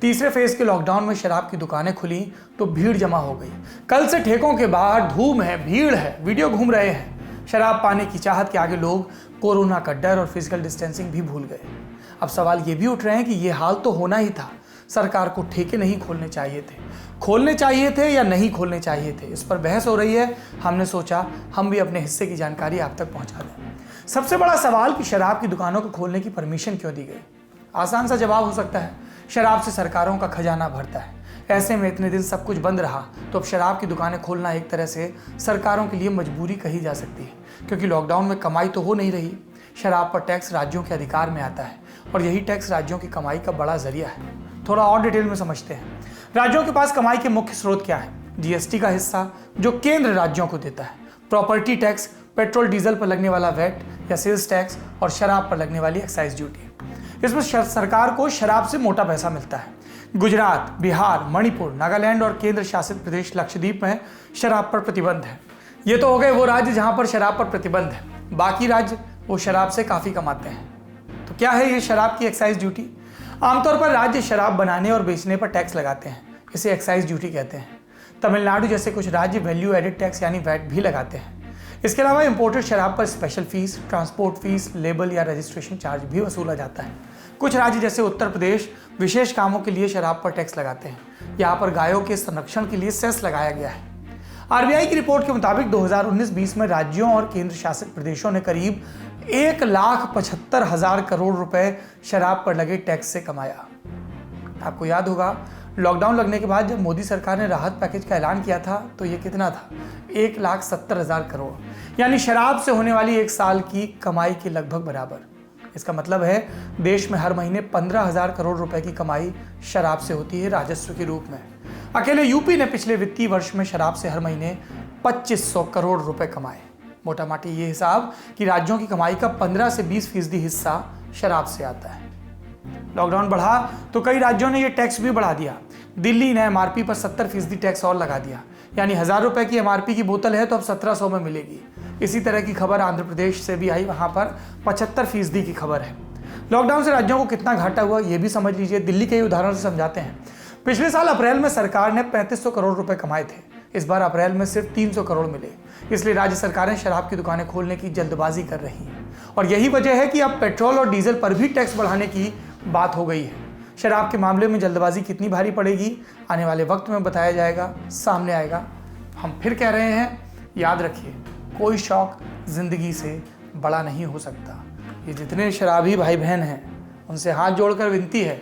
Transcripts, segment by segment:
तीसरे फेज के लॉकडाउन में शराब की दुकानें खुली तो भीड़ जमा हो गई। कल से ठेकों के बाहर धूम है, भीड़ है, वीडियो घूम रहे हैं। शराब पाने की चाहत के आगे लोग कोरोना का डर और फिजिकल डिस्टेंसिंग भी भूल गए। अब सवाल ये भी उठ रहे हैं कि ये हाल तो होना ही था। सरकार को ठेके नहीं खोलने चाहिए थे या नहीं खोलने चाहिए थे, इस पर बहस हो रही है। हमने सोचा हम भी अपने हिस्से की जानकारी आप तक पहुंचा दें। सबसे बड़ा सवाल कि शराब की दुकानों को खोलने की परमिशन क्यों दी गई। आसान सा जवाब हो सकता है, शराब से सरकारों का खजाना भरता है। ऐसे में इतने दिन सब कुछ बंद रहा तो अब शराब की दुकानें खोलना एक तरह से सरकारों के लिए मजबूरी कही जा सकती है, क्योंकि लॉकडाउन में कमाई तो हो नहीं रही। शराब पर टैक्स राज्यों के अधिकार में आता है और यही टैक्स राज्यों की कमाई का बड़ा जरिया है। थोड़ा और डिटेल में समझते हैं। राज्यों के पास कमाई के मुख्य स्रोत क्या है? जीएसटी का हिस्सा जो केंद्र राज्यों को देता है, प्रॉपर्टी टैक्स, पेट्रोल डीजल पर लगने वाला वैट या सेल्स टैक्स और शराब पर लगने वाली एक्साइज ड्यूटी। इसमें सरकार को शराब से मोटा पैसा मिलता है। गुजरात, बिहार, मणिपुर, नागालैंड और केंद्र शासित प्रदेश लक्षद्वीप में शराब पर प्रतिबंध है। ये तो हो गए वो राज्य जहां पर शराब पर प्रतिबंध है। बाकी राज्य वो शराब से काफी कमाते हैं। तो क्या है ये शराब की एक्साइज ड्यूटी? आमतौर पर राज्य शराब बनाने और बेचने पर टैक्स लगाते हैं, इसे एक्साइज ड्यूटी कहते हैं। तमिलनाडु जैसे कुछ राज्य वैल्यू एडेड टैक्स यानी वैट भी लगाते हैं। इसके अलावा इंपोर्टेड शराब पर special fees, transport fees, label या रजिस्ट्रेशन चार्ज भी वसूला जाता है। कुछ राज्य जैसे उत्तर प्रदेश विशेष कामों के लिए शराब पर टैक्स लगाते हैं। यहाँ पर गायों के संरक्षण के लिए सेस लगाया गया है। आरबीआई की रिपोर्ट के मुताबिक 2019-20 में राज्यों और केंद्र शासित प्रदेशों ने करीब 1,75,000 करोड़ रुपए शराब पर लगे टैक्स से कमाया। आपको याद होगा, लॉकडाउन लगने के बाद जब मोदी सरकार ने राहत पैकेज का ऐलान किया था तो ये कितना था? 1,70,000 करोड़, यानी शराब से होने वाली एक साल की कमाई के लगभग बराबर। इसका मतलब है देश में हर महीने 15,000 करोड़ रुपए की कमाई शराब से होती है राजस्व के रूप में। अकेले यूपी ने पिछले वित्तीय वर्ष में शराब से हर महीने 2,500 करोड़ रुपए कमाए। मोटा माटी ये हिसाब कि राज्यों की कमाई का 15 से 20% हिस्सा शराब से आता है। लॉकडाउन बढ़ा तो कई राज्यों ने ये टैक्स भी बढ़ा दिया। दिल्ली ने एमआरपी पर 70% टैक्स और लगा दिया, यानी 1,000 रुपए की एमआरपी की बोतल है तो अब 1,700 में मिलेगी। इसी तरह की खबर आंध्र प्रदेश से भी आई, वहां पर 75% की खबर है। लॉकडाउन से राज्यों को कितना घाटा हुआ ये भी समझ लीजिए। दिल्ली के उदाहरण से समझाते हैं। पिछले साल अप्रैल में सरकार ने 3,500 करोड़ रुपए कमाए थे। इस बार अप्रैल में सिर्फ 300 करोड़ मिले। इसलिए राज्य सरकारें शराब की दुकानें खोलने की जल्दबाजी कर रही हैं और यही वजह है कि अब पेट्रोल और डीजल पर भी टैक्स बढ़ाने की बात हो गई है। शराब के मामले में जल्दबाजी कितनी भारी पड़ेगी आने वाले वक्त में बताया जाएगा, सामने आएगा। हम फिर कह रहे हैं, याद रखिए, कोई शौक जिंदगी से बड़ा नहीं हो सकता। ये जितने शराबी भाई बहन हैं उनसे हाथ जोड़कर विनती है,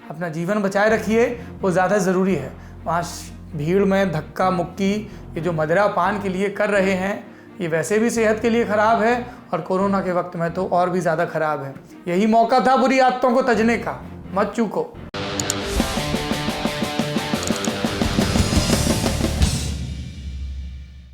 अपना जीवन बचाए रखिए, वो ज़्यादा ज़रूरी है। वहाँ भीड़ में धक्का मुक्की ये जो मदिरा पान के लिए कर रहे हैं ये वैसे भी सेहत के लिए ख़राब है और कोरोना के वक्त में तो और भी ज़्यादा ख़राब है। यही मौका था बुरी आदतों को तजने का, मत चूको।